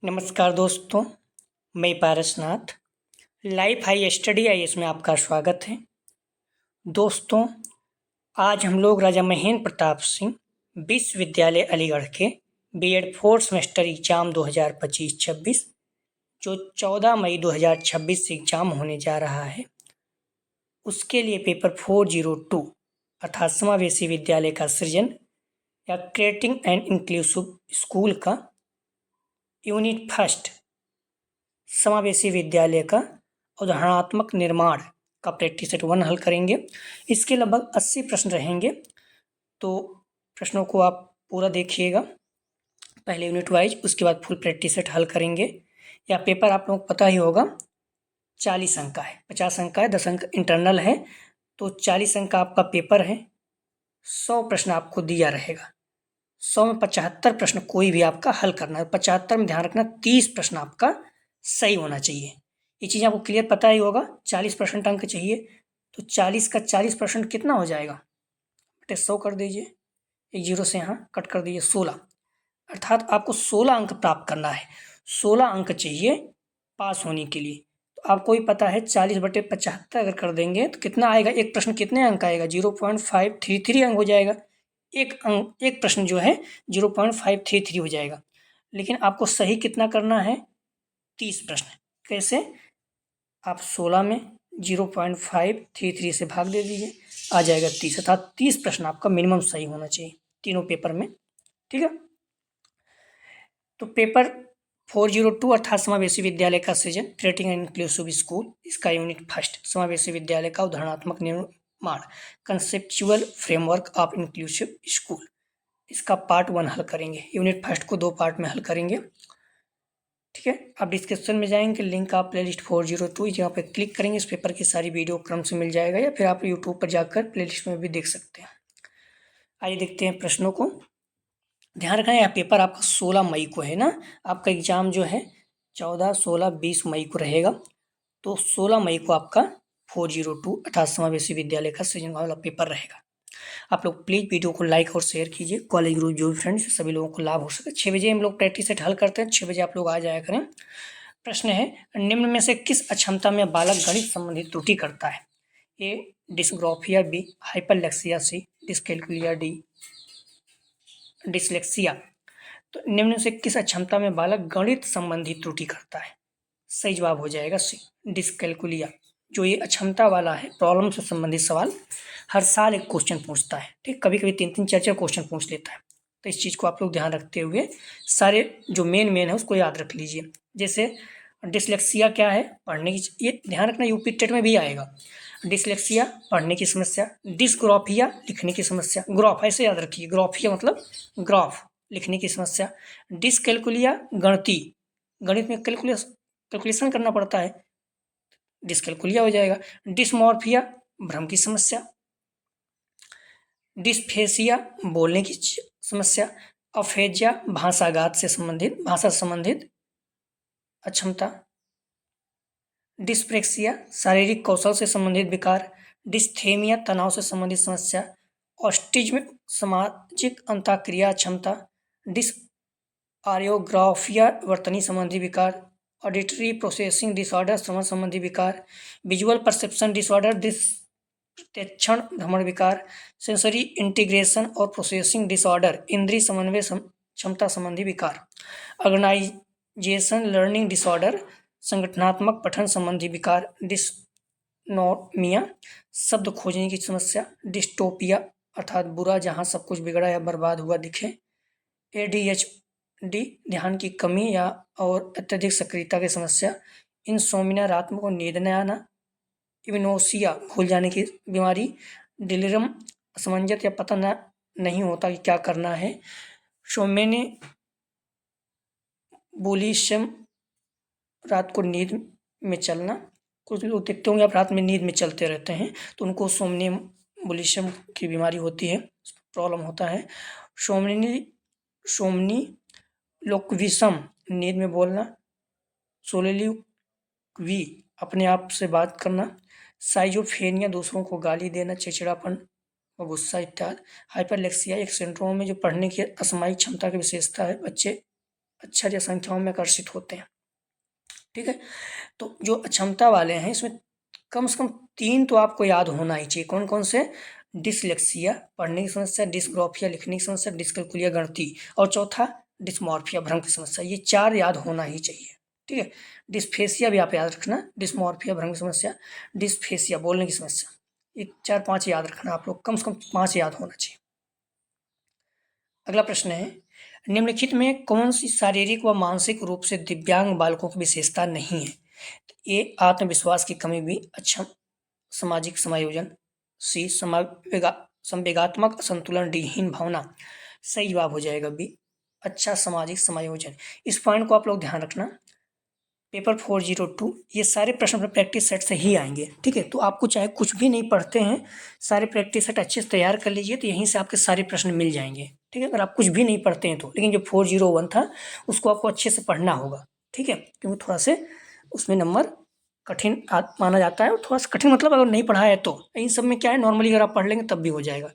नमस्कार दोस्तों, मैं Parasnath. Life high study IAS में आपका स्वागत है। दोस्तों, आज हम लोग राजा महेंद्र प्रताप सिंह विश्वविद्यालय अलीगढ़ के बीएड फोर्थ सेमेस्टर एग्जाम 2025-26 जो 14 मई 2026 से एग्जाम होने जा रहा है, उसके लिए पेपर 402 अर्थात समावेशी विद्यालय का सृजन या क्रिएटिंग एंड इंक्लूसिव स्कूल का यूनिट फर्स्ट समावेशी विद्यालय का उदाहरणात्मक निर्माण का प्रैक्टिस सेट 1 हल करेंगे। इसके लगभग 80 प्रश्न रहेंगे, तो प्रश्नों को आप पूरा देखिएगा, पहले यूनिट वाइज, उसके बाद फुल प्रैक्टिस सेट हल करेंगे। या पेपर आप लोगों को पता ही होगा 40 अंक का है, 50 अंक का है, 10 अंक इंटरनल है, तो 40 अंक का आपका पेपर है। 100 प्रश्न आपको दिया रहेगा, 100 में 75 प्रश्न कोई भी आपका हल करना है। 75 में ध्यान रखना 30 प्रश्न आपका सही होना चाहिए। ये चीज़ आपको क्लियर पता ही होगा। 40% अंक चाहिए, तो 40 का 40% कितना हो जाएगा, बटे 100 कर दीजिए, एक जीरो से यहाँ कट कर दीजिए, 16। अर्थात आपको 16 अंक प्राप्त करना है। 16 अंक चाहिए पास होने के लिए। तो आपको ही पता है 40/75 अगर कर देंगे तो कितना आएगा, एक प्रश्न कितने अंक आएगा, 0.533 अंक हो जाएगा। एक प्रश्न जो है 0.533 हो जाएगा। लेकिन आपको सही कितना करना है, 30 प्रश्न। कैसे, आप 16 में 0.533 से भाग दे दीजिए, आ जाएगा 30, अर्थात 30 प्रश्न आपका मिनिमम सही होना चाहिए तीनों पेपर में। ठीक है, तो पेपर 402 अर्थात समावेशी विद्यालय का सृजन क्रिएटिंग एंड इंक्लूसिव स्कूल, इसका यूनिट फर्स्ट समावेशी विद्यालय का उदाहरणात्मक निर्माण conceptual framework of inclusive school, इसका पार्ट 1 हल करेंगे। यूनिट फर्स्ट को 2 पार्ट में हल करेंगे। ठीक है, आप डिस्क्रिप्शन में जाएंगे, लिंक आप प्लेलिस्ट 402 यहाँ पे क्लिक करेंगे, इस पेपर की सारी वीडियो क्रम से मिल जाएगा, या फिर आप यूट्यूब पर जाकर प्लेलिस्ट में भी देख सकते हैं। आइए देखते हैं प्रश्नों को। ध्यान रखना, यह पेपर आपका 16 मई को है ना, आपका एग्जाम जो है 14, 16, 20 मई को रहेगा। तो 16 मई को आपका 402 अर्थात समावेशी विद्यालय का सृजन वाला पेपर रहेगा। आप लोग प्लीज़ वीडियो को लाइक और शेयर कीजिए, कॉलेज ग्रुप जो भी फ्रेंड्स सभी लोगों को लाभ हो सके। 6 बजे हम लोग प्रैक्टिस सेट हल करते हैं, 6 बजे आप लोग आ जाया करें। प्रश्न है, निम्न में से किस अक्षमता में बालक गणित संबंधित त्रुटि करता है? ए डिस्ग्राफिया, बी हाइपरलेक्सिया, सी डिस्कैल्कुलिया, डी डिसलेक्सिया। तो निम्न से किस अक्षमता में बालक गणित संबंधी त्रुटि करता है? सही जवाब हो जाएगा सी डिस्कैल्कुलिया। जो ये अक्षमता वाला है, प्रॉब्लम से संबंधित सवाल हर साल एक क्वेश्चन पूछता है। ठीक, कभी कभी 3-3, 4-4 क्वेश्चन पूछ लेता है, तो इस चीज़ को आप लोग ध्यान रखते हुए सारे जो मेन है उसको याद रख लीजिए। जैसे डिसलेक्सिया क्या है, पढ़ने की, ये ध्यान रखना यूपी टेट में भी आएगा। डिसलेक्सिया पढ़ने की समस्या, डिस्ग्राफिया लिखने की समस्या, ग्राफ ऐसे याद रखिए, ग्राफिया मतलब ग्राफ लिखने की समस्या, डिसकैल्कुलिया गणितीय, गणित में कैलकुलेशन करना पड़ता है, डिसकैल्कुलिया हो जाएगा। डिसमॉर्फिया भ्रम की समस्या, डिस्फेसिया बोलने की समस्या, अफेजिया भाषागात से संबंधित, भाषा से संबंधित अक्षमता, डिस्प्रेक्सिया शारीरिक कौशल से संबंधित विकार, डिस्थेमिया तनाव से संबंधित समस्या, ऑस्टिज्म सामाजिक अंतःक्रिया क्षमता, डिसआरियोग्राफिया वर्तनी संबंधी विकार, ऑडिटरी प्रोसेसिंग डिसऑर्डर श्रवण संबंधी विकार, विजुअल परसेप्शन डिसऑर्डर प्रत्यक्षण भ्रमण विकार, सेंसरी इंटीग्रेशन और प्रोसेसिंग डिसऑर्डर इंद्रिय समन्वय क्षमता संबंधी विकार, ऑर्गेनाइजेशन लर्निंग डिसऑर्डर संगठनात्मक पठन संबंधी विकार, डिस्नोमिया शब्द खोजने की समस्या, डिस्टोपिया अर्थात बुरा जहाँ सब कुछ बिगड़ा या बर्बाद हुआ दिखे, ADHD ध्यान की कमी या और अत्यधिक सक्रियता की समस्या, इंसोमिया रात को नींद न आना, इग्नोसिया भूल जाने की बीमारी, डिलिरम असमंजस या पता नहीं होता कि क्या करना है, सोमेने बोलिशम रात को नींद में चलना, कुछ लोग देखते होंगे आप रात में नींद में चलते रहते हैं, तो उनको सोमनिबुलिज्म की बीमारी होती है, प्रॉब्लम होता है। सोमनिलोक्विज्म नींद में बोलना, सोलिलोक्वी अपने आप से बात करना, साइजोफ्रेनिया दूसरों को गाली देना, चिड़चिड़ापन और गुस्सा इत्यादि। हाइपरलेक्सिया एक सिंड्रोम है जो पढ़ने की असामायिक क्षमता की विशेषता है, बच्चे अक्षर या संख्याओं में आकर्षित होते हैं। ठीक है, तो जो अक्षमता वाले हैं इसमें कम से कम 3 तो आपको याद होना ही चाहिए। कौन कौन से? डिसलेक्सिया पढ़ने की समस्या, डिस्ग्राफिया लिखने की समस्या, डिस्कैल्कुलिया गणितीय, और चौथा डिस्मॉर्फिया भ्रम की समस्या। ये 4 याद होना ही चाहिए। ठीक है, डिस्फेसिया भी आप याद रखना, डिस्मॉर्फिया भ्रम की समस्या, डिस्फेसिया बोलने की समस्या, ये 4-5 याद रखना आप लोग, कम से कम 5 याद होना चाहिए। अगला प्रश्न है, निम्नलिखित में कौन सी शारीरिक व मानसिक रूप से दिव्यांग बालकों की विशेषता नहीं है? ए आत्मविश्वास की कमी, बी अक्षम सामाजिक समायोजन, सी संवेगात्मक असंतुलन, डी हीन भावना। सही जवाब हो जाएगा बी अच्छा सामाजिक समायोजन। इस पॉइंट को आप लोग ध्यान रखना, पेपर 402 ये सारे प्रश्न अपने प्रैक्टिस सेट से ही आएंगे। ठीक है, तो आपको चाहे कुछ भी नहीं पढ़ते हैं, सारे प्रैक्टिस सेट अच्छे से तैयार कर लीजिए, तो यहीं से आपके सारे प्रश्न मिल जाएंगे। ठीक है, अगर आप कुछ भी नहीं पढ़ते हैं तो, लेकिन जो 401 था उसको आपको अच्छे से पढ़ना होगा। ठीक है, क्योंकि थोड़ा से उसमें नंबर कठिन माना जाता है, और थोड़ा सा कठिन मतलब अगर नहीं पढ़ा है तो, इन सब में क्या है नॉर्मली अगर आप पढ़ लेंगे तब भी हो जाएगा।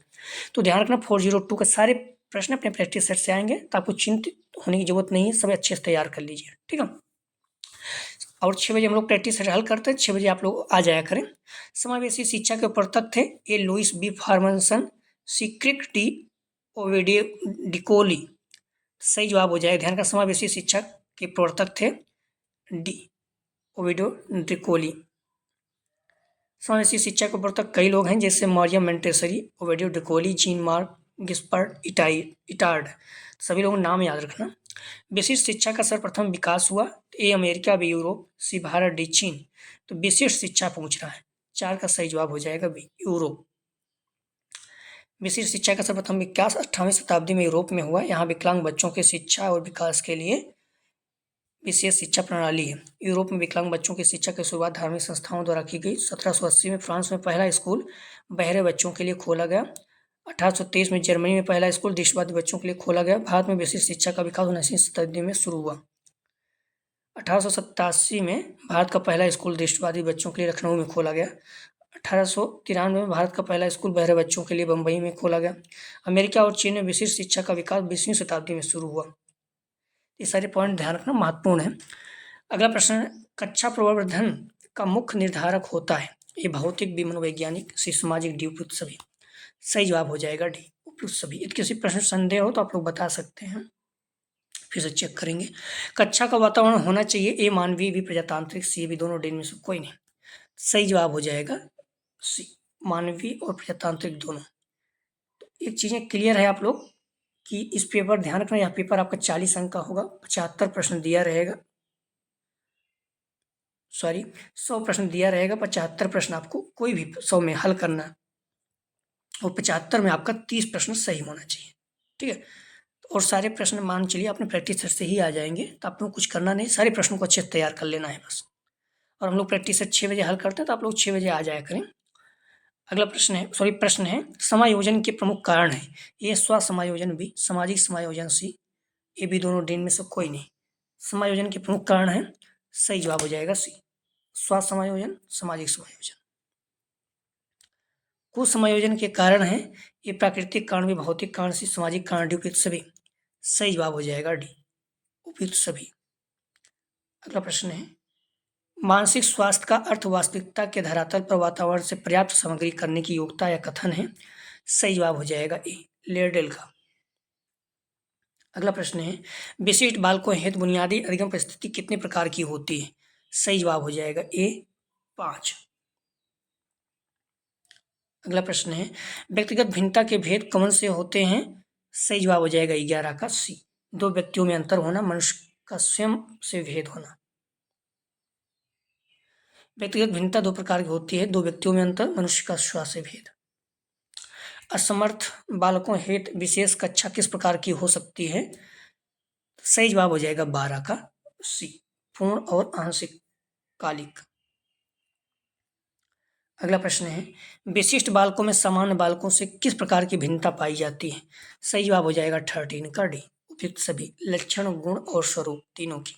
तो ध्यान रखना 402 के सारे प्रश्न अपने प्रैक्टिस सेट से आएंगे, तो आपको चिंतित होने की जरूरत नहीं है, सब अच्छे से तैयार कर लीजिए। ठीक है, और 6 बजे हम लोग प्रैक्टिस सेट हल करते हैं, 6 बजे आप लोग आ जाया करें। समावेशी शिक्षा के प्रवर्तक थे ए लुइस बी फार्मसन, सी क्रिक डी ओविडियो डिकोली। सही जवाब हो जाएगा, ध्यान का समावेशी शिक्षा के प्रवर्तक थे डी ओविडो डिकोली। समावेशी शिक्षा के प्रवर्तक कई लोग हैं, जैसे Maria Montessori, Ovide Decroly, Jean Marc Gaspard Itard. सभी लोगों को नाम याद रखना। विशिष्ट शिक्षा का सर्वप्रथम विकास हुआ A America, B Europe, C Bharat, D चीन। तो विशिष्ट शिक्षा पूछ रहा है, 4 का सही जवाब हो जाएगा बी यूरोप। विशिष्ट शिक्षा का सर्वप्रथम विकास 18वीं शताब्दी में यूरोप में हुआ। यहाँ विकलांग बच्चों की शिक्षा और विकास के लिए विशेष शिक्षा प्रणाली है। यूरोप में विकलांग बच्चों की शिक्षा की शुरुआत धार्मिक संस्थाओं द्वारा की गई। 1780 में फ्रांस में पहला स्कूल बहरे बच्चों के लिए खोला गया। 1823 में जर्मनी में पहला स्कूल दृष्टिबाधित बच्चों के लिए खोला गया। भारत में विशिष्ट शिक्षा का विकास 19वीं शताब्दी में शुरू हुआ। 1887 में भारत का पहला स्कूल दृष्टिबाधित बच्चों के लिए लखनऊ में खोला गया। 1893 में भारत का पहला स्कूल बहरे बच्चों के लिए बम्बई में खोला गया। अमेरिका और चीन में विशिष्ट शिक्षा का विकास 20वीं शताब्दी में शुरू हुआ। ये सारे पॉइंट ध्यान रखना, महत्वपूर्ण है। अगला प्रश्न है, कक्षा प्रवर्धन का मुख्य निर्धारक होता है ये भौतिक, बी मनोवैज्ञानिक, सी सामाजिक, डी उपयुक्त सभी। सही जवाब हो जाएगा डी उपयुक्त सभी। यदि किसी प्रश्न संदेह हो तो आप लोग बता सकते हैं, फिर से चेक करेंगे। कक्षा का वातावरण होना चाहिए ए मानवीय, बी प्रजातांत्रिक, सी बी दोनों, डी में से कोई नहीं। सही जवाब हो जाएगा सी मानवीय और प्रजातांत्रिक दोनों। तो एक चीजें क्लियर है आप लोग कि इस पेपर ध्यान रखना, यह पेपर आपका 40 अंक का होगा, 75 प्रश्न दिया रहेगा, 100 प्रश्न दिया रहेगा, 75 प्रश्न आपको कोई भी 100 में हल करना, और 75 में आपका 30 प्रश्न सही होना चाहिए। ठीक है, और सारे प्रश्न मान चलिए अपने प्रैक्टिस सेट से ही आ जाएंगे, तो आप लोग कुछ करना नहीं, सारे प्रश्नों को अच्छे से तैयार कर लेना है बस। और हम लोग प्रैक्टिस सेट 6 बजे हल करते हैं, तो आप लोग 6 बजे आ जाया करें। अगला प्रश्न है समायोजन के प्रमुख कारण है ए स्व समायोजन, बी सामाजिक समायोजन, सी ए बी दोनों, डी में से कोई नहीं। समायोजन के प्रमुख कारण है, सही जवाब हो जाएगा सी स्व समायोजन, सामाजिक समायोजन। कुछ समायोजन के कारण है ये प्राकृतिक कारण भी, भौतिक कारण से, सामाजिक कारण डी उपयुक्त सभी। सही जवाब हो जाएगा डी उपयुक्त सभी। अगला प्रश्न है, मानसिक स्वास्थ्य का अर्थ वास्तविकता के धरातल पर वातावरण से पर्याप्त सामग्री करने की योग्यता या कथन है। सही जवाब हो जाएगा ए लेरडेल का। अगला प्रश्न है, विशिष्ट बालकों हेतु बुनियादी अधिगम परिस्थिति कितने प्रकार की होती है। सही जवाब हो जाएगा ए 5। अगला प्रश्न है, व्यक्तिगत भिन्नता के भेद कौन से होते हैं। सही जवाब हो जाएगा 11 का सी 2 व्यक्तियों में अंतर होना, मनुष्य का स्वयं से भेद होना। व्यक्तिगत भिन्नता 2 प्रकार की होती है, 2 व्यक्तियों में अंतर, मनुष्य का स्व से भेद। असमर्थ बालकों हेतु विशेष कक्षा किस प्रकार की हो सकती है। सही जवाब हो जाएगा 12 का सी पूर्ण और आंशिक कालिक। अगला प्रश्न है, विशिष्ट बालकों में सामान्य बालकों से किस प्रकार की भिन्नता पाई जाती है। सही जवाब हो जाएगा 13 का डी उपयुक्त सभी, लक्षण, गुण और स्वरूप तीनों की।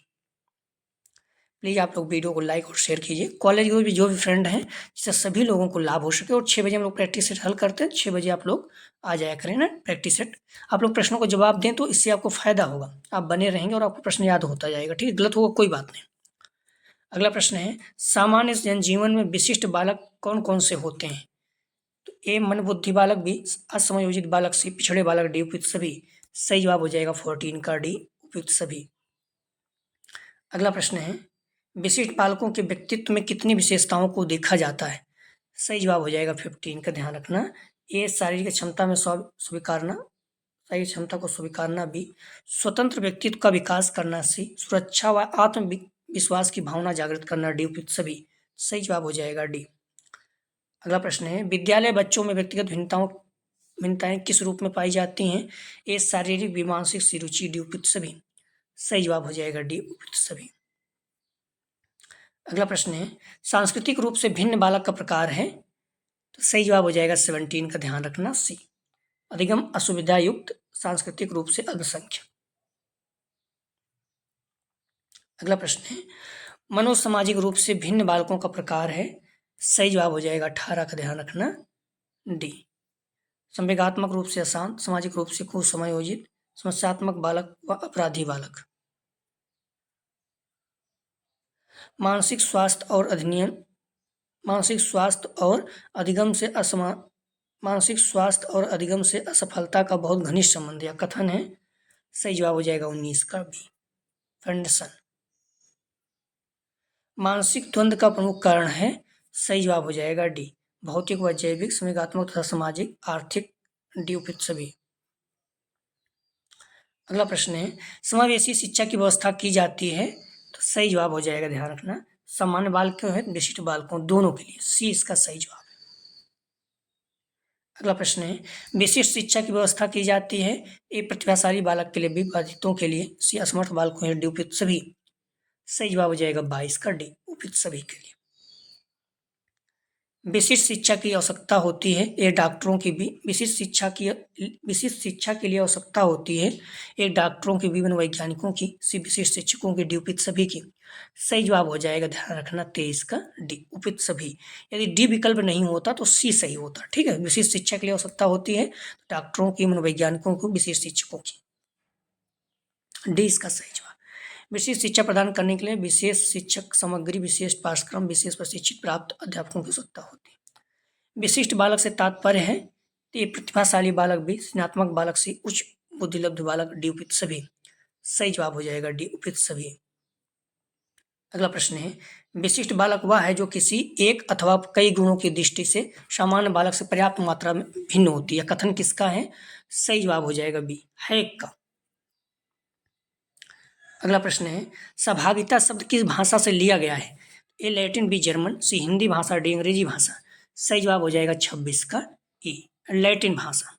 प्लीज़ आप लोग वीडियो को लाइक और शेयर कीजिए। कॉलेज के भी जो भी फ्रेंड हैं, जिससे सभी लोगों को लाभ हो सके। और 6 बजे हम लोग प्रैक्टिस सेट हल करते हैं, 6 बजे आप लोग आ जाया करें ना प्रैक्टिस सेट। आप लोग प्रश्नों को जवाब दें तो इससे आपको फ़ायदा होगा, आप बने रहेंगे और आपको प्रश्न याद होता जाएगा। ठीक है, गलत होगा कोई बात नहीं। अगला प्रश्न है, सामान्य जनजीवन में विशिष्ट बालक कौन कौन से होते हैं? तो ए मंदबुद्धि बालक, बी असमयोजित बालक, सी पिछड़े बालक, डी उपयुक्त सभी। सही जवाब हो जाएगा 14 का डी, उपयुक्त सभी। अगला प्रश्न है, विशिष्ट बालकों के व्यक्तित्व में कितनी विशेषताओं को देखा जाता है? सही जवाब हो जाएगा 15 का, ध्यान रखना। ए शारीरिक क्षमता में स्वीकारना, सही क्षमता को स्वीकारना, बी स्वतंत्र व्यक्तित्व का विकास करना, सी सुरक्षा व आत्मविश्वास की भावना जागृत करना, डी उपयुक्त सभी। सही जवाब हो जाएगा डी। अगला प्रश्न है, विद्यालय बच्चों में व्यक्तिगत भिन्नताएं किस रूप में पाई जाती हैं? ए शारीरिक, बी मानसिक, सी रुचि, डी उपयुक्त सभी। सही जवाब हो जाएगा डी, उपयुक्त सभी। अगला प्रश्न है, सांस्कृतिक रूप से भिन्न बालक का प्रकार है? तो सही जवाब हो जाएगा 17 का, ध्यान रखना, सी अधिगम असुविधा युक्त, सांस्कृतिक रूप से अल्पसंख्यक। अगला प्रश्न है, मनोसामाजिक रूप से भिन्न बालकों का प्रकार है? सही जवाब हो जाएगा 18 का, ध्यान रखना, डी संवेगात्मक रूप से अशांत, सामाजिक रूप से कुसमयोजित, समस्यात्मक बालक व अपराधी बालक। मानसिक स्वास्थ्य और अधिनियम, मानसिक स्वास्थ्य और अधिगम से मानसिक स्वास्थ्य और अधिगम से असफलता का बहुत घनिष्ठ संबंध या कथन है। सही जवाब हो जाएगा 19 का, बी फर्नसन। मानसिक द्वंद्व का प्रमुख कारण है? सही जवाब हो जाएगा डी भौतिक व जैविक, संवेगात्मक तथा सामाजिक, आर्थिक, डी उपयुक्त सभी। अगला प्रश्न है, समावेशी शिक्षा की व्यवस्था की जाती है? तो सही जवाब हो जाएगा, ध्यान रखना, सामान्य बालकों है विशिष्ट बालकों दोनों के लिए, सी इसका सही जवाब है। अगला प्रश्न है, विशिष्ट शिक्षा की व्यवस्था की जाती है? ए प्रतिभाशाली बालक के लिए, बी बाधितों के लिए, सी असमर्थ बालकों है, डी उपयुक्त सभी। सही जवाब हो जाएगा 22 का, डी उपयुक्त सभी के लिए। विशिष्ट शिक्षा की आवश्यकता होती है? एक डॉक्टरों की भी विशिष्ट शिक्षा के लिए आवश्यकता होती है? एक डॉक्टरों की, बी वैज्ञानिकों की, सी विशिष्ट शिक्षकों की, डी उपयुक्त सभी की। सही जवाब हो जाएगा, ध्यान रखना, 23 का, डी उपयुक्त सभी। यदि डी विकल्प नहीं होता तो सी सही होता। ठीक है, विशिष्ट शिक्षा के लिए आवश्यकता होती है डॉक्टरों की, मनोवैज्ञानिकों को, विशिष्ट शिक्षकों की, डी इसका सही जवाब। विशेष शिक्षा प्रदान करने के लिए विशेष शिक्षक सामग्री, विशेष पाठ्यक्रम, विशेष प्रशिक्षित प्राप्त अध्यापकों की आवश्यकता होती है। विशिष्ट बालक से तात्पर्य है ये प्रतिभाशाली बालक, भी सृजनात्मक बालक, से उच्च बुद्धिलब्ध बालक, डी उपयुक्त सभी। सही जवाब हो जाएगा डी उपयुक्त सभी। अगला प्रश्न है, विशिष्ट बालक वह है जो किसी एक अथवा कई गुणों की दृष्टि से सामान्य बालक से पर्याप्त मात्रा में भिन्न होती है। कथन किसका है? सही जवाब हो जाएगा बी हैक का। अगला प्रश्न है, सहभागिता शब्द किस भाषा से लिया गया है? ए लैटिन, बी जर्मन, सी हिंदी भाषा, डी अंग्रेजी भाषा। सही जवाब हो जाएगा 26 का, ई लैटिन भाषा।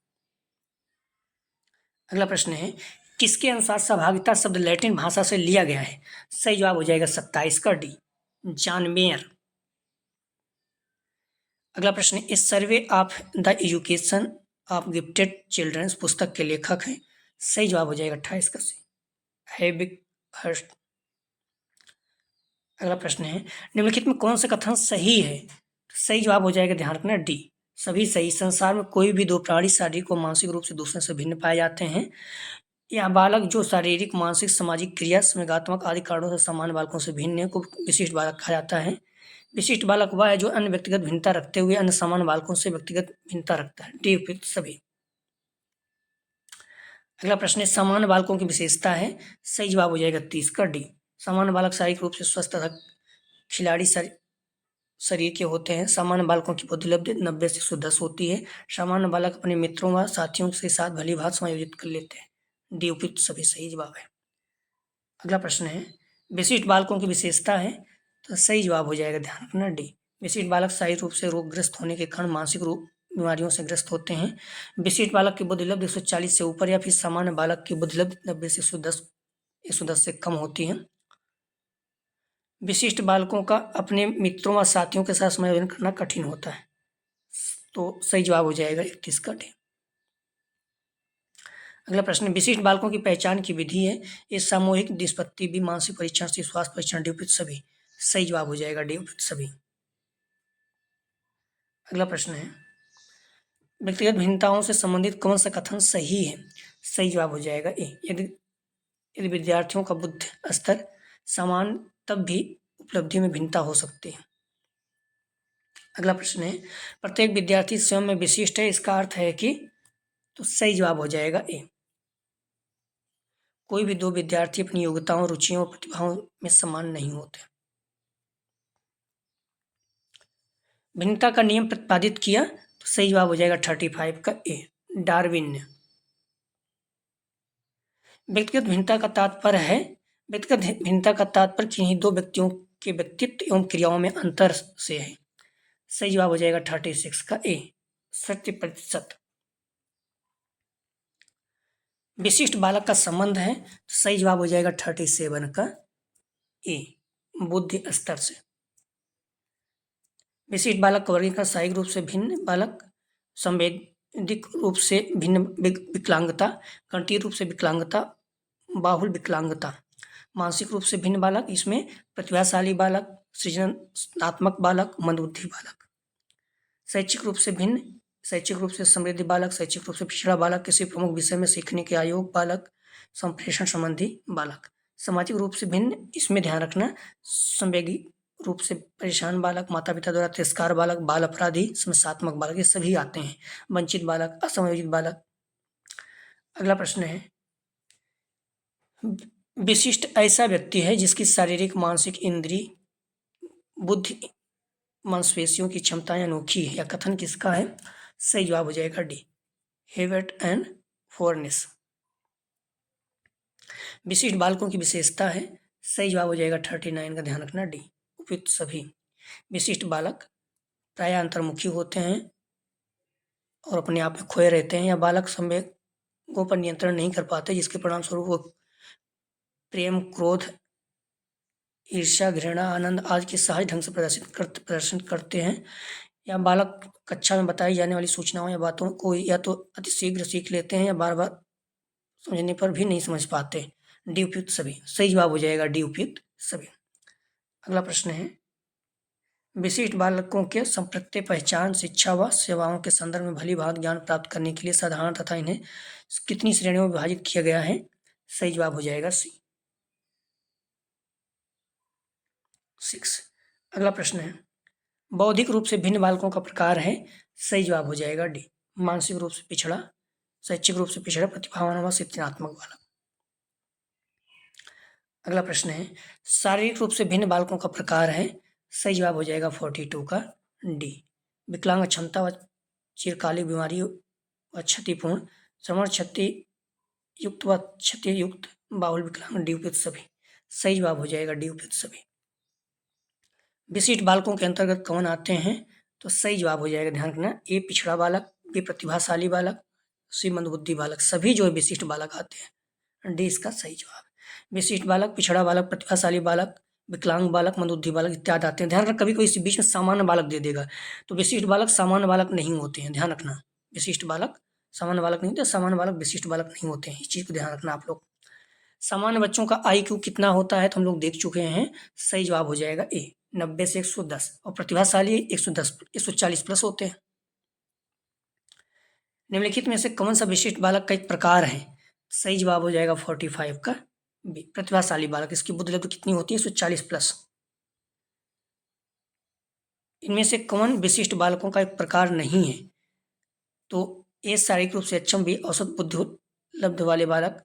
अगला प्रश्न है, किसके अनुसार सहभागिता शब्द लैटिन भाषा से लिया गया है? सही जवाब हो जाएगा 27 का, डी जॉन मेयर। अगला प्रश्न है, इस survey of the education of gifted childrens पुस्तक के लेखक हैं? सही जवाब हो जाएगा 28 का, सी हैविक हर्स्ट। अगला प्रश्न है, निम्नलिखित में कौन सा कथन सही है? सही जवाब हो जाएगा, ध्यान रखना, डी सभी सही। संसार में कोई भी दो प्राणी शारीरिक और मानसिक रूप से दूसरे से भिन्न पाए जाते हैं। यह बालक जो शारीरिक, मानसिक, सामाजिक क्रिया, संवेगात्मक आदि कारणों से सामान्य बालकों से भिन्न है को विशिष्ट बालक कहा जाता है। विशिष्ट बालक वह है जो अन्य व्यक्तिगत भिन्नता रखते हुए अन्य सामान्य बालकों से व्यक्तिगत भिन्नता रखता है, डी उपयुक्त सभी। अगला प्रश्न है, सामान्य बालकों की विशेषता है? सही जवाब हो जाएगा 30 का, डी सामान्य बालक शारीरिक रूप से स्वस्थ तथा खिलाड़ी शरीर के होते हैं। सामान्य बालकों की बुद्धिलब्धि 90 से 110 होती है। सामान्य बालक अपने मित्रों व साथियों के साथ भली भांति समायोजित कर लेते हैं, डी उपयुक्त सभी सही जवाब है। अगला प्रश्न है, विशिष्ट बालकों की विशेषता है? तो सही जवाब हो जाएगा, ध्यान रखना, डी विशिष्ट बालक शारीरिक रूप से रोगग्रस्त होने के कारण मानसिक रूप बीमारियों से ग्रस्त होते हैं। विशिष्ट बालक की बुद्धिलब्धि 140 से ऊपर या फिर सामान्य बालक की बुद्धिलब्धि 90 से 110 से कम होती है। विशिष्ट बालकों का अपने मित्रों व साथियों के साथ समायोजन करना कठिन होता है, तो सही जवाब हो जाएगा 31 का, डी। अगला प्रश्न है, विशिष्ट बालकों की पहचान की विधि है ये सामूहिक निष्पत्ति भी मानसिक परीक्षण से स्वास्थ्य परीक्षण डी उपयुक्त सभी। सही जवाब हो जाएगा डी उपयुक्त सभी। अगला प्रश्न है, व्यक्तिगत भिन्नताओं से संबंधित कौन सा कथन सही है। सही जवाब हो जाएगा ए। यदि यदि विद्यार्थियों का बुद्धि स्तर समान तब भी उपलब्धि में भिन्नता हो सकती है। अगला प्रश्न है, प्रत्येक विद्यार्थी स्वयं में विशिष्ट है इसका अर्थ है कि। तो सही जवाब हो जाएगा ए। कोई भी दो विद्यार्थी अपनी योग्यताओं, रुचियों और प्रतिभाओं में समान नहीं होते। भिन्नता का नियम प्रतिपादित किया तो सही जवाब हो जाएगा 35 का ए, डार्विन ने। व्यक्तिगत भिन्नता का तात्पर्य है, व्यक्तिगत भिन्नता का तात्पर्य किन्हीं दो व्यक्तियों के व्यक्तित्व एवं क्रियाओं में अंतर से है। सही जवाब हो जाएगा 36 का ए, 70%। विशिष्ट बालक का संबंध है तो सही जवाब हो जाएगा 37 का ए, बुद्धि स्तर से। विशिष्ट बालक का वर्गीकरण शारीरिक रूप से भिन्न बालक, संवेदिक रूप से भिन्न विकलांगता, गणितीय रूप से विकलांगता, बाहुल विकलांगता। मानसिक रूप से भिन्न बालक, इसमें प्रतिभाशाली बालक, सृजनात्मक बालक, मंदबुद्धि बालक। शैक्षिक रूप से भिन्न, शैक्षिक रूप से समृद्ध बालक, शैक्षिक रूप से पिछड़ा बालक, किसी प्रमुख विषय में सीखने के अयोग्य बालक, संप्रेषण संबंधी बालक। सामाजिक रूप से भिन्न, इसमें ध्यान रखना, संवेगी रूप से परेशान बालक, माता पिता द्वारा तिरस्कार बालक, बाल अपराधी, समस्यात्मक बालक, ये सभी आते हैं। वंचित बालक, असमयोजित बालक। अगला प्रश्न है, विशिष्ट ऐसा व्यक्ति है जिसकी शारीरिक, मानसिक, इंद्रिय, बुद्धि, मांसपेशियों की क्षमताएं अनोखी है। यह कथन किसका है। सही जवाब हो जाएगा डी, हेवेट एंड फोर्निस। विशिष्ट बालकों की विशेषता है, सही जवाब हो जाएगा 39 का, ध्यान रखना डी, उपयुक्त सभी। विशिष्ट बालक प्राय अंतर्मुखी होते हैं और अपने आप में खोए रहते हैं, या बालक संवेगों पर नियंत्रण नहीं कर पाते, जिसके परिणाम स्वरूप वो प्रेम, क्रोध, ईर्ष्या, घृणा, आनंद आदि के सहज ढंग से प्रदर्शन करते हैं। या बालक कक्षा में बताई जाने वाली सूचनाओं या बातों को या तो अति शीघ्र सीख लेते हैं या बार बार समझने पर भी नहीं समझ पाते। डी उपयुक्त सभी। सही जवाब हो जाएगा डी उपयुक्त सभी। अगला प्रश्न है, विशिष्ट बालकों के संप्रत्य पहचान, शिक्षा व सेवाओं के संदर्भ में भली भांति ज्ञान प्राप्त करने के लिए साधारण तथा इन्हें कितनी श्रेणियों में विभाजित किया गया है। सही जवाब हो जाएगा सी, 6। अगला प्रश्न है, बौद्धिक रूप से भिन्न बालकों का प्रकार है। सही जवाब हो जाएगा डी, मानसिक रूप से पिछड़ा, शैक्षिक रूप से पिछड़ा, प्रतिभावान व सृजनात्मक बालक। अगला प्रश्न है, शारीरिक रूप से भिन्न बालकों का प्रकार है। सही जवाब हो जाएगा 42 का डी, विकलांग, क्षमता व चिरकालिक बीमारी व क्षतिपूर्ण, श्रवण क्षति युक्त व क्षति युक्त, बाहुल विकलांग, डी उपयुक्त सभी। सही जवाब हो जाएगा डी उपयुक्त सभी। विशिष्ट बालकों के अंतर्गत कौन आते हैं। तो सही जवाब हो जाएगा, ध्यान रखना, ए पिछड़ा बालक, बी प्रतिभाशाली बालक, सी मंदबुद्धि बालक। सभी जो विशिष्ट बालक आते हैं, डी इसका सही जवाब। विशिष्ट बालक, पिछड़ा बालक, प्रतिभाशाली बालक, विकलांग बालक, मंदबुद्धि बालक इत्यादि आते हैं। ध्यान रखना, कभी कोई इस बीच में सामान्य बालक दे देगा, तो विशिष्ट बालक सामान्य बालक नहीं होते हैं, ध्यान रखना। विशिष्ट बालक सामान्य बालक नहीं होते, सामान्य बालक विशिष्ट बालक नहीं होते हैं, इस चीज़ को ध्यान रखना आप लोग। सामान्य बच्चों का IQ कितना होता है तो हम लोग देख चुके हैं। सही जवाब हो जाएगा ए, 90 से 110, और प्रतिभाशाली 110 140 प्लस होते हैं। निम्नलिखित में से कौन सा विशिष्ट बालक का एक प्रकार है। सही जवाब हो जाएगा 45 का बी, प्रतिभाशाली बालक। इसकी बुद्धि लब्धि कितनी होती है, 140 प्लस। इनमें से कौन विशिष्ट बालकों का एक प्रकार नहीं है। तो ए शारीरिक रूप से अक्षम, बी औसत बुद्धि उपलब्ध वाले बालक,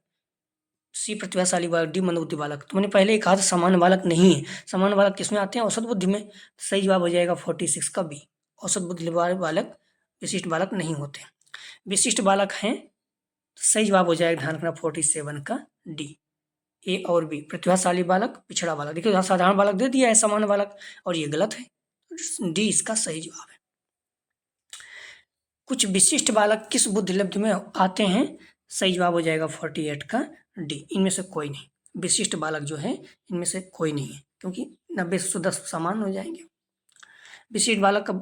सी प्रतिभाशाली बालक, डी मंदबुद्धि बालक। तो मैंने पहले ही कहा था सामान्य बालक नहीं है। सामान्य बालक किसमें आते हैं, औसत बुद्धि में। सही जवाब हो जाएगा 46 का बी, औसत बुद्धि वाले बालक विशिष्ट बालक नहीं होते। विशिष्ट बालक हैं, सही जवाब हो जाएगा, ध्यान रखना, 47 का डी, ए और बी, प्रतिभाशाली बालक, पिछड़ा बालक। देखिए यहाँ साधारण बालक दे दिया है, सामान्य बालक, और ये गलत है, डी इसका सही जवाब है। कुछ विशिष्ट बालक किस बुद्धि लब्धि में आते हैं। सही जवाब हो जाएगा 48 का डी, इनमें से कोई नहीं। विशिष्ट बालक जो है इनमें से कोई नहीं है, क्योंकि 90 से 110 समान हो जाएंगे। विशिष्ट बालक का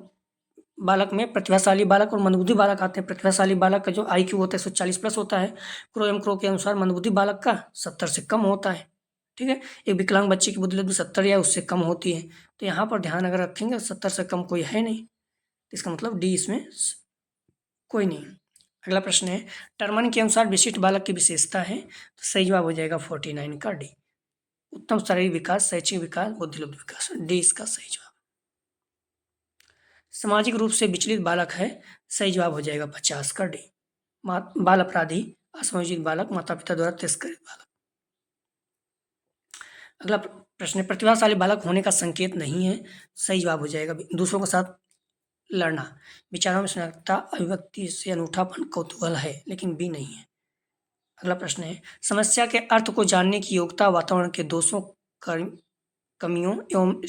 बालक में प्रतिभाशाली बालक और मंदबुद्धि बालक आते हैं। प्रतिभाशाली बालक का जो IQ होता है 140 प्लस होता है। क्रो के अनुसार मंदबुद्धि बालक का 70 से कम होता है। ठीक है, एक विकलांग बच्चे की बुद्धि भी 70 या उससे कम होती है। तो यहाँ पर ध्यान अगर रखेंगे 70 से कम कोई है नहीं, तो इसका मतलब डी इसमें कोई नहीं। अगला प्रश्न है, टर्मन के अनुसार विशिष्ट बालक की विशेषता है, तो सही जवाब हो जाएगा 49 का डी। उत्तम शारीरिक विकास, शैक्षिक विकास, बुद्धिलब्ध विकास, डी इसका सही जवाब। सामाजिक रूप से विचलित बालक है, सही जवाब हो जाएगा 50 का डी। बाल अपराधी, असमायोजित बालक, माता पिता द्वारा तिरस्कृत बालक। अगला प्रश्न है, प्रतिभाशाली बालक होने का संकेत नहीं है, सही जवाब हो जाएगा दूसरों के साथ लड़ना, विचारों में सजगता, अभिव्यक्ति से अनूठापन, कौतूहल है, लेकिन बी नहीं है। अगला प्रश्न है, समस्या के अर्थ को जानने की योग्यता वातावरण के दोषों, कमियों एवं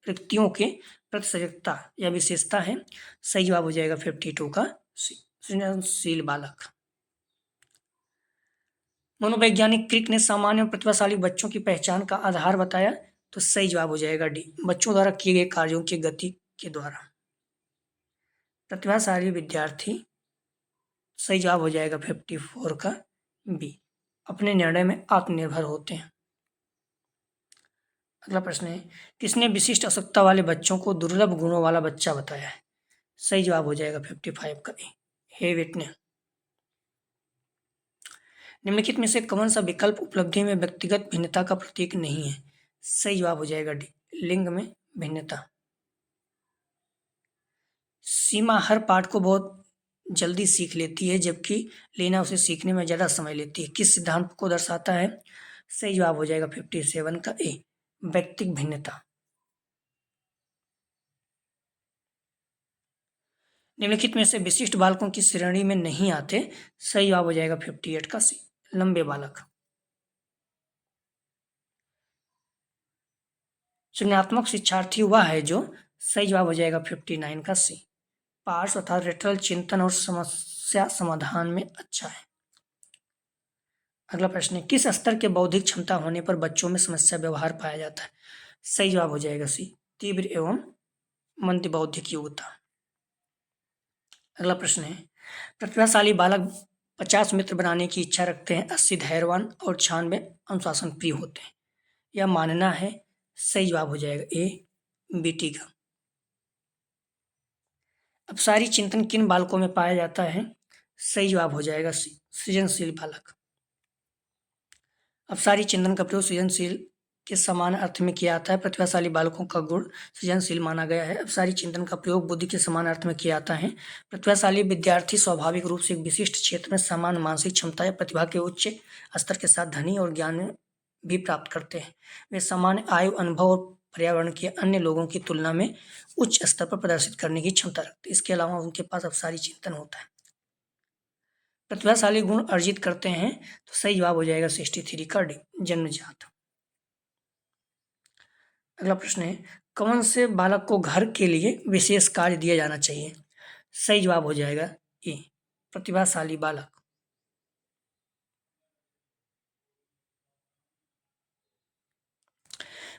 रिक्तियों के प्रति सजगता या विशेषता है, सही जवाब हो जाएगा 52 का सी, सृजनशील बालक। मनोवैज्ञानिक क्रिक ने सामान्य और प्रतिभाशाली बच्चों की पहचान का आधार बताया, तो सही जवाब हो जाएगा डी, बच्चों द्वारा किए गए कार्यों की गति के द्वारा। प्रतिभाशाली विद्यार्थी, सही जवाब हो जाएगा 54 का बी, अपने निर्णय में आत्मनिर्भर होते हैं। अगला प्रश्न है, किसने विशिष्ट आवश्यकता वाले बच्चों को दुर्लभ गुणों वाला बच्चा बताया है, सही जवाब हो जाएगा 55 का ए, हेविट ने। निम्नलिखित में से कौन सा विकल्प उपलब्धि में व्यक्तिगत भिन्नता का प्रतीक नहीं है, सही जवाब हो जाएगा डी, लिंग में भिन्नता। सीमा हर पाठ को बहुत जल्दी सीख लेती है, जबकि लीना उसे सीखने में ज़्यादा समय लेती है, किस सिद्धांत को दर्शाता है, सही जवाब हो जाएगा 57 का ए, व्यक्तिक भिन्नता। निम्नलिखित में से विशिष्ट बालकों की श्रेणी में नहीं आते, सही जवाब हो जाएगा 58 का सी, लंबे बालक। सृजनात्मक शिक्षार्थी वह है जो, सही जवाब हो जाएगा 59 का सी, पार्श्व अर्थात रेटरल चिंतन और समस्या समाधान में अच्छा है। अगला प्रश्न है, किस स्तर के बौद्धिक क्षमता होने पर बच्चों में समस्या व्यवहार पाया जाता है, सही जवाब हो जाएगा सी, तीव्र एवं मंद बौद्धिक योग्यता। अगला प्रश्न है, प्रतिभाशाली बालक 50 मित्र बनाने की इच्छा रखते हैं, 80 धैर्यवान और 96 अनुशासन प्रिय होते हैं, यह मानना है, सही जवाब हो जाएगा ए, बीटी का। अपसारी चिंतन किन बालकों में पाया जाता है, सही जवाब हो जाएगा सी, सृजनशील बालक। अपसारी चिंतन का प्रयोग सृजनशील के समान अर्थ में किया जाता है, प्रतिभाशाली बालकों का गुण सृजनशील माना गया है। अपसारी चिंतन का प्रयोग बुद्धि के समान अर्थ में किया जाता है। प्रतिभाशाली विद्यार्थी स्वाभाविक रूप से एक विशिष्ट क्षेत्र में समान मानसिक क्षमता या प्रतिभा के उच्च स्तर के साथ धनी और ज्ञान भी प्राप्त करते हैं। वे सामान्य आयु, अनुभव और पर्यावरण के अन्य लोगों की तुलना में उच्च स्तर पर प्रदर्शित करने की क्षमता रखते हैं। इसके अलावा उनके पास अपसारी चिंतन होता है। प्रतिभाशाली गुण अर्जित करते हैं, तो सही जवाब हो जाएगा 63 का डी, जन्मजात। अगला प्रश्न है, कौन से बालक को घर के लिए विशेष कार्य दिया जाना चाहिए, सही जवाब हो जाएगा ए, प्रतिभाशाली बालक।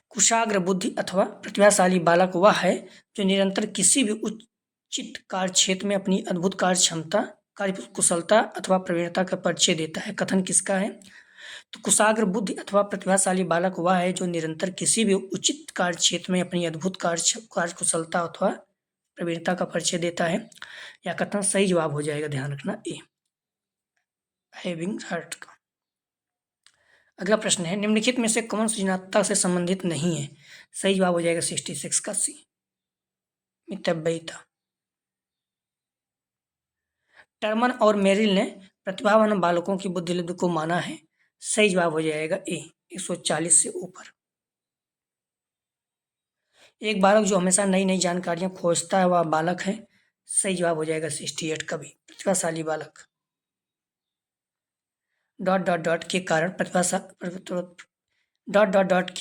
कुशाग्र बुद्धि अथवा प्रतिभाशाली बालक वह है जो निरंतर किसी भी उचित कार्य क्षेत्र में अपनी अद्भुत कार्य क्षमता, कार्य कुशलता अथवा प्रवीणता का परिचय देता है। कथन किसका है, तो कुशाग्र बुद्धि अथवा प्रतिभाशाली बालक वह है जो निरंतर किसी भी उचित कार्य क्षेत्र में अपनी अद्भुत कार्य कुशलता अथवा प्रवीणता का परिचय देता है। यह कथन सही जवाब हो जाएगा, ध्यान रखना ए, हैविंग हर्ट का। अगला प्रश्न है, निम्नलिखित में से कौन सृजनात्मकता से संबंधित नहीं है, सही जवाब हो जाएगा 66 का सी, मितव्ययिता। टर्मन और मेरिल ने प्रतिभावान बालकों की बुद्धिलब्धि को माना है, सही जवाब हो जाएगा ए, 140 से ऊपर। एक बालक जो हमेशा नई नई जानकारियां खोजता है वह बालक है, सही जवाब हो जाएगा 68 का भी, प्रतिभाशाली बालक। डॉट डॉट डॉट के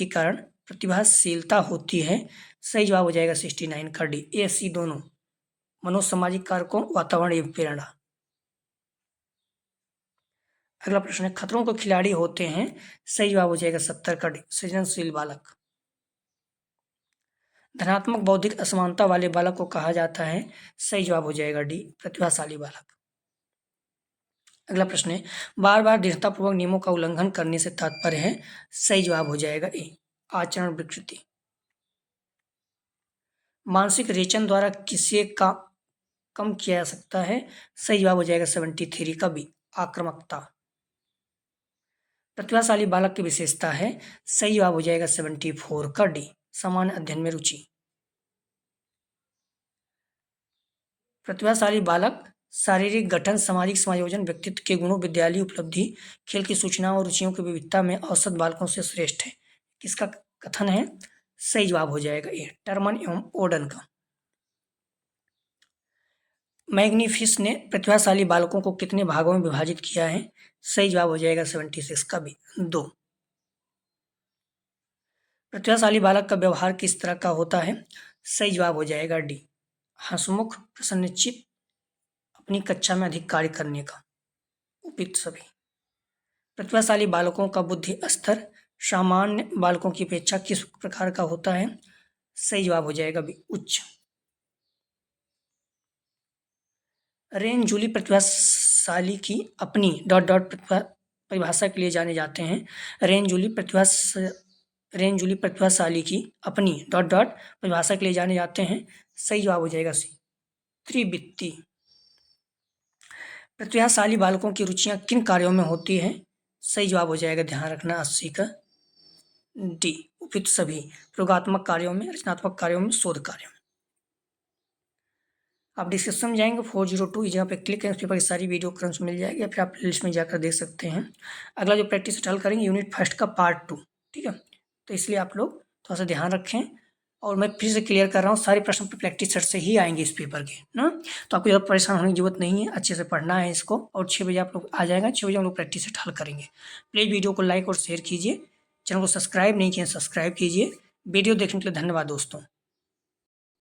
कारण प्रतिभाशीलता होती है, सही जवाब हो जाएगा 69 का डी, ए सी दोनों, मनोसामाजिक कारकों, वातावरण एवं प्रेरणा। अगला प्रश्न है, खतरों के खिलाड़ी होते हैं, सही जवाब हो जाएगा 70 का डी, सृजनशील बालक। धनात्मक बौद्धिक असमानता वाले बालक को कहा जाता है। सही जवाब हो जाएगा डी, प्रतिभाशाली बालक। अगला प्रश्न है, बार बार दृढ़तापूर्वक नियमों का उल्लंघन करने से तात्पर्य है। सही जवाब हो जाएगा ए, आचरण विकृति। मानसिक रेचन द्वारा किसे का कम किया जा सकता है। सही जवाब हो जाएगा 73 का बी, आक्रामकता। प्रतिभाशाली बालक की विशेषता है। सही जवाब हो जाएगा 74 का डी, सामान्य अध्ययन में रुचि। प्रतिभाशाली बालक शारीरिक गठन, सामाजिक समायोजन, व्यक्तित्व के गुणों, विद्यालय उपलब्धि, खेल की सूचना और रुचियों की विविधता में औसत बालकों से श्रेष्ठ है। किसका कथन है। सही जवाब हो जाएगा ए, टर्मन एवं ओडन का। मैग्निफिस ने प्रतिभाशाली बालकों को कितने भागों में विभाजित किया है। सही जवाब हो जाएगा 76 का भी, 2। प्रतिभाशाली बालक का व्यवहार किस तरह का होता है। सही जवाब हो जाएगा डी, हंसमुख, प्रसन्नचित्त, अपनी कक्षा में अधिक कार्य करने का, उपयुक्त सभी। प्रतिभाशाली बालकों का बुद्धि स्तर सामान्य बालकों की अपेक्षा किस प्रकार का होता है। सही जवाब हो जाएगा बी, उच्च। रेन जूली प्रतिभाशाली की अपनी परिभाषा के लिए जाने जाते हैं। रेन जूली प्रतिभाशाली की अपनी परिभाषा के लिए जाने जाते हैं। सही जवाब हो जाएगा सी, त्रिवृत्ति। प्रतिभाशाली बालकों की रुचियां किन कार्यों में होती है। सही जवाब हो जाएगा, ध्यान रखना, 80 का डी, उपयुक्त सभी, प्रयोगात्मक कार्यों में, रचनात्मक कार्यों में, शोध कार्यों में। आप डिस्क्रिप्शन में जाएंगे 402 इस जगह पे क्लिक करें, उस पेपर की सारी वीडियो क्रम मिल जाएगी, या फिर आप लिस्ट में जाकर देख सकते हैं। अगला जो प्रैक्टिस हल करेंगे यूनिट फर्स्ट का पार्ट 2, ठीक है। तो इसलिए आप लोग थोड़ा सा ध्यान रखें, और मैं फिर से क्लियर कर रहा हूँ, सारे प्रश्न प्रैक्टिस सेट से ही आएंगे इस पेपर के ना। तो आपको ज़्यादा परेशान होने की जरूरत नहीं है, अच्छे से पढ़ना है इसको, और 6 बजे आप लोग आ जाएगा, 6 बजे हम लोग प्रैक्टिस सेट हल करेंगे। प्लीज़ वीडियो को लाइक और शेयर कीजिए, चैनल को सब्सक्राइब नहीं किया सब्सक्राइब कीजिए। वीडियो देखने के लिए धन्यवाद दोस्तों।